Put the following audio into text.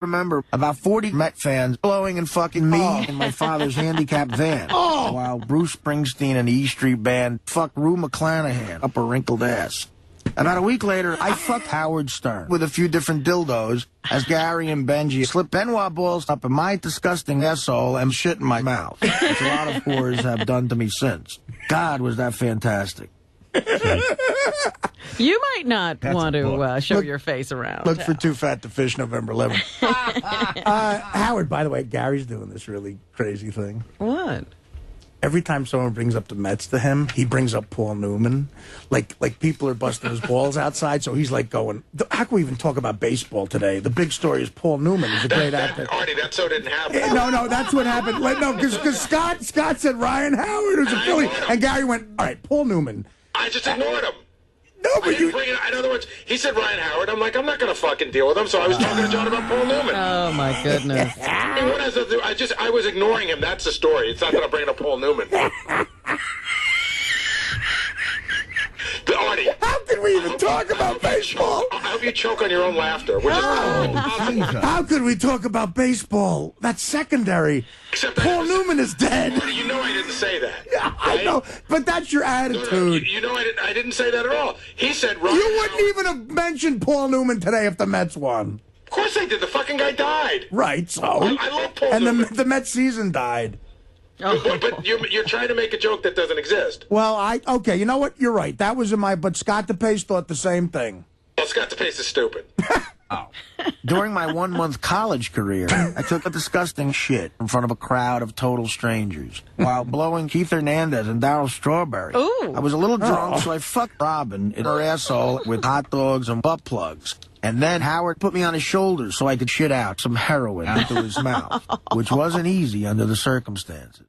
remember about 40 Met fans blowing and fucking me in my father's handicapped van, while Bruce Springsteen and the E Street Band fucked Rue McClanahan up her wrinkled ass. About a week later, I fucked Howard Stern with a few different dildos as Gary and Benji slipped Benoit balls up in my disgusting asshole and shit in my mouth, which a lot of whores have done to me since. God, was that fantastic. You might not want to show your face around. Look for Too Fat to Fish November 11th. Howard, by the way, Gary's doing this really crazy thing. What? Every time someone brings up the Mets to him, he brings up Paul Newman. Like people are busting his balls outside, so he's like going, how can we even talk about baseball today? The big story is Paul Newman. He's a great actor. Artie, that so didn't happen. No, that's what happened. No, because Scott said Ryan Howard was a Philly, and Gary went, all right, Paul Newman. I just ignored him. No, but you... In other words, he said Ryan Howard. I'm like, I'm not going to fucking deal with him, so I was talking to John about Paul Newman. Oh, my goodness. I was ignoring him. That's the story. It's not that I'm bringing up Paul Newman. Artie, how can we even talk about baseball? I hope you choke on your own laughter. How could we talk about baseball? That's secondary. Except Paul Newman is dead. Artie, you know I didn't say that. Yeah, I know, but that's your attitude. You know I didn't say that at all. He said Ryan You wouldn't even have mentioned Paul Newman today if the Mets won. Of course I did. The fucking guy died. Right, so. I love Paul Newman. And the Mets season died. But you're trying to make a joke that doesn't exist. Well, okay, you know what? You're right. That was in my... But Scott DePace thought the same thing. Well, Scott DePace is stupid. During my 1-month college career, I took a disgusting shit in front of a crowd of total strangers while blowing Keith Hernandez and Darryl Strawberry. Ooh. I was a little drunk, so I fucked Robin in her asshole with hot dogs and butt plugs. And then Howard put me on his shoulders so I could shit out some heroin into his mouth, which wasn't easy under the circumstances.